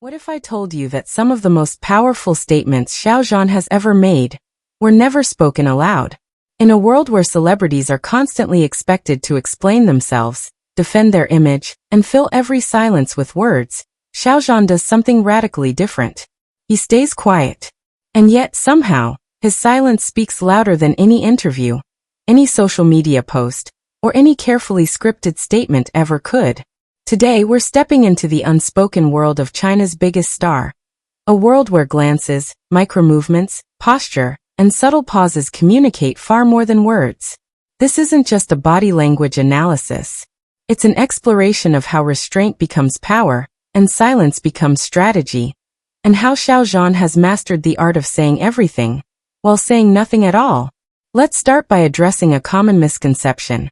What if I told you that some of the most powerful statements Xiao Zhan has ever made were never spoken aloud? In a world where celebrities are constantly expected to explain themselves, defend their image, and fill every silence with words, Xiao Zhan does something radically different. He stays quiet. And yet, somehow, his silence speaks louder than any interview, any social media post, or any carefully scripted statement ever could. Today we're stepping into the unspoken world of China's biggest star. A world where glances, micro-movements, posture, and subtle pauses communicate far more than words. This isn't just a body language analysis. It's an exploration of how restraint becomes power, and silence becomes strategy, and how Xiao Zhan has mastered the art of saying everything, while saying nothing at all. Let's start by addressing a common misconception.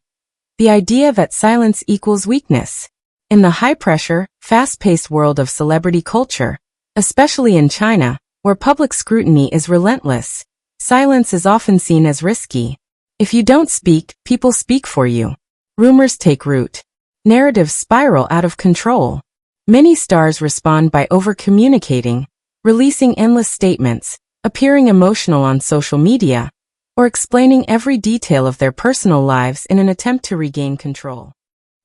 The idea that silence equals weakness. In the high-pressure, fast-paced world of celebrity culture, especially in China, where public scrutiny is relentless, silence is often seen as risky. If you don't speak, people speak for you. Rumors take root. Narratives spiral out of control. Many stars respond by over-communicating, releasing endless statements, appearing emotional on social media, or explaining every detail of their personal lives in an attempt to regain control.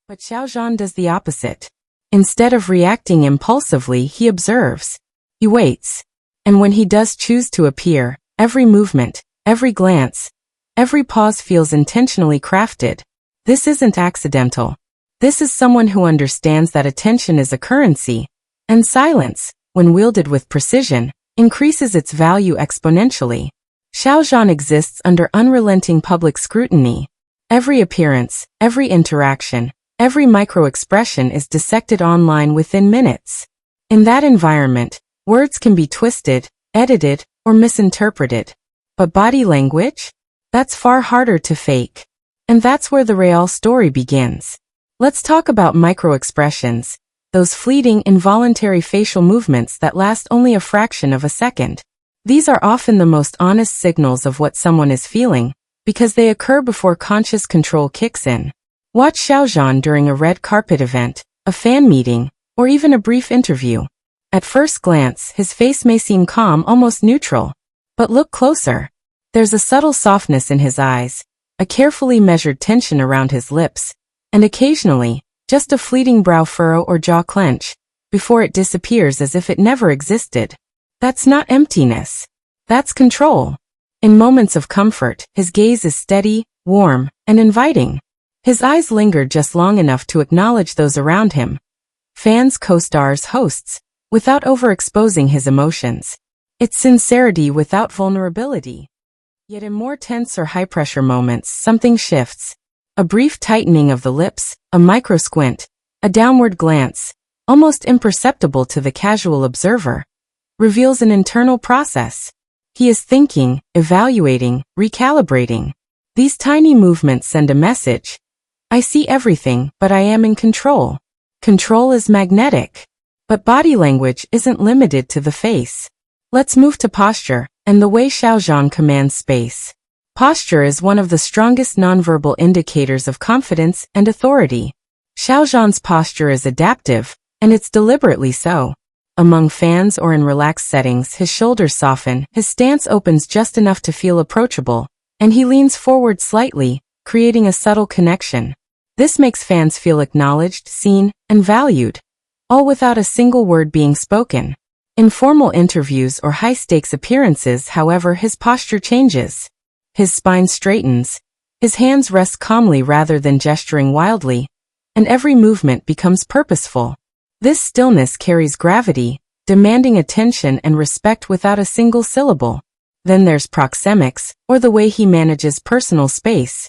But Xiao Zhan does the opposite. Instead of reacting impulsively, he observes. He waits. And when he does choose to appear, every movement, every glance, every pause feels intentionally crafted. This isn't accidental. This is someone who understands that attention is a currency, and silence, when wielded with precision, increases its value exponentially. Xiao Zhan exists under unrelenting public scrutiny. Every appearance, every interaction, every micro-expression is dissected online within minutes. In that environment, words can be twisted, edited, or misinterpreted. But body language? That's far harder to fake. And that's where the real story begins. Let's talk about micro-expressions, those fleeting, involuntary facial movements that last only a fraction of a second. These are often the most honest signals of what someone is feeling, because they occur before conscious control kicks in. Watch Xiao Zhan during a red carpet event, a fan meeting, or even a brief interview. At first glance, his face may seem calm, almost neutral. But look closer. There's a subtle softness in his eyes, a carefully measured tension around his lips, and occasionally, just a fleeting brow furrow or jaw clench, before it disappears as if it never existed. That's not emptiness. That's control. In moments of comfort, his gaze is steady, warm, and inviting. His eyes linger just long enough to acknowledge those around him. Fans, co-stars, hosts, without overexposing his emotions. It's sincerity without vulnerability. Yet in more tense or high-pressure moments, something shifts. A brief tightening of the lips, a micro-squint, a downward glance, almost imperceptible to the casual observer, reveals an internal process. He is thinking, evaluating, recalibrating. These tiny movements send a message. I see everything, but I am in control. Control is magnetic. But body language isn't limited to the face. Let's move to posture, and the way Xiao Zhan commands space. Posture is one of the strongest nonverbal indicators of confidence and authority. Xiao Zhan's posture is adaptive, and it's deliberately so. Among fans or in relaxed settings, his shoulders soften, his stance opens just enough to feel approachable, and he leans forward slightly, creating a subtle connection. This makes fans feel acknowledged, seen, and valued, all without a single word being spoken. In formal interviews or high-stakes appearances, however, his posture changes. His spine straightens, his hands rest calmly rather than gesturing wildly, and every movement becomes purposeful. This stillness carries gravity, demanding attention and respect without a single syllable. Then there's proxemics, or the way he manages personal space.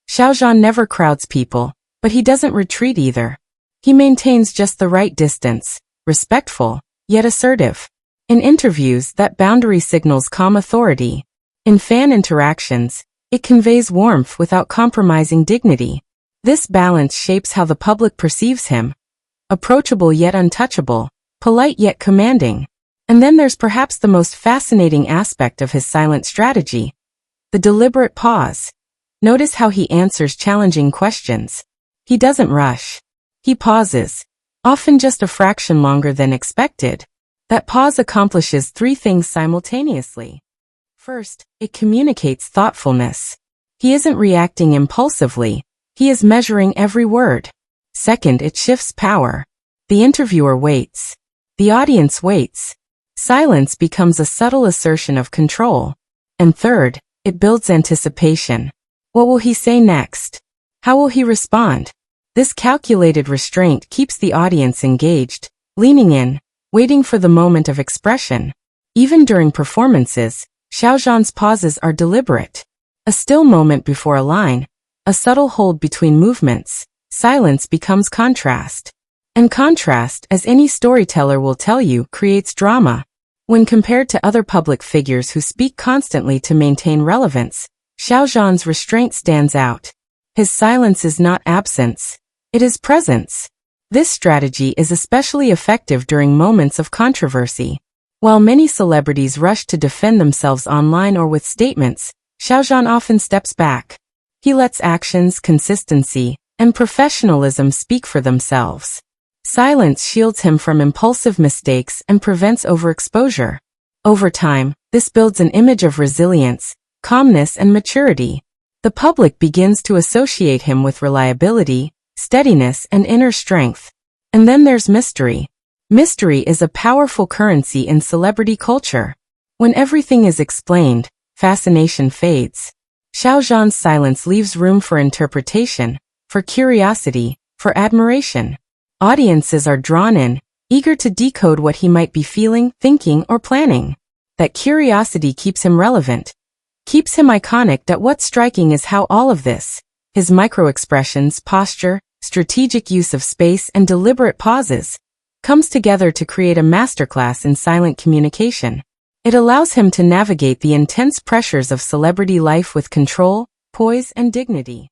Xiao Zhan never crowds people, but he doesn't retreat either. He maintains just the right distance, respectful, yet assertive. In interviews, that boundary signals calm authority. In fan interactions, it conveys warmth without compromising dignity. This balance shapes how the public perceives him. Approachable yet untouchable, polite yet commanding. And then there's perhaps the most fascinating aspect of his silent strategy. The deliberate pause. Notice how he answers challenging questions. He doesn't rush. He pauses. often just a fraction longer than expected. That pause accomplishes three things simultaneously. First, it communicates thoughtfulness. He isn't reacting impulsively. He is measuring every word. Second, it shifts power. The interviewer waits. The audience waits. Silence becomes a subtle assertion of control. And third, it builds anticipation. What will he say next? How will he respond? This calculated restraint keeps the audience engaged, leaning in, waiting for the moment of expression. Even during performances, Xiao Zhan's pauses are deliberate. A still moment before a line, a subtle hold between movements, silence becomes contrast. And contrast, as any storyteller will tell you, creates drama. When compared to other public figures who speak constantly to maintain relevance, Xiao Zhan's restraint stands out. His silence is not absence. It is presence. This strategy is especially effective during moments of controversy. While many celebrities rush to defend themselves online or with statements, Xiao Zhan often steps back. He lets actions, consistency, and professionalism speak for themselves. Silence shields him from impulsive mistakes and prevents overexposure. Over time, this builds an image of resilience, calmness, and maturity. The public begins to associate him with reliability, steadiness, and inner strength. And then there's mystery. Mystery is a powerful currency in celebrity culture. When everything is explained, fascination fades. Xiao Zhan's silence leaves room for interpretation, for curiosity, for admiration. Audiences are drawn in, eager to decode what he might be feeling, thinking, or planning. That curiosity keeps him relevant, keeps him iconic. What's striking is how all of this, his micro-expressions, posture, strategic use of space, and deliberate pauses, comes together to create a masterclass in silent communication. It allows him to navigate the intense pressures of celebrity life with control, poise, and dignity.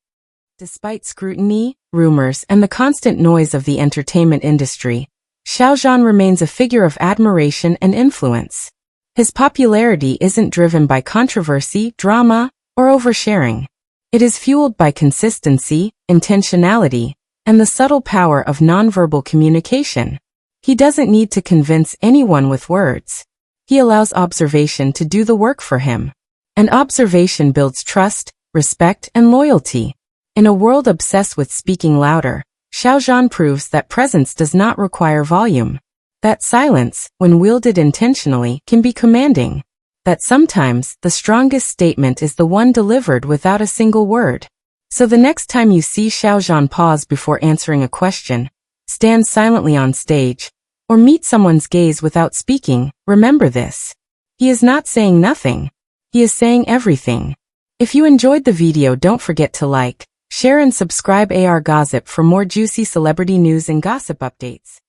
Despite scrutiny, rumors, and the constant noise of the entertainment industry, Xiao Zhan remains a figure of admiration and influence. His popularity isn't driven by controversy, drama, or oversharing. It is fueled by consistency, intentionality, and the subtle power of nonverbal communication. He doesn't need to convince anyone with words. He allows observation to do the work for him. And observation builds trust, respect, and loyalty. In a world obsessed with speaking louder, Xiao Zhan proves that presence does not require volume. That silence, when wielded intentionally, can be commanding. That sometimes, the strongest statement is the one delivered without a single word. So the next time you see Xiao Zhan pause before answering a question, stand silently on stage, or meet someone's gaze without speaking, remember this. He is not saying nothing. He is saying everything. If you enjoyed the video, don't forget to like, share, and subscribe AR Gossip for more juicy celebrity news and gossip updates.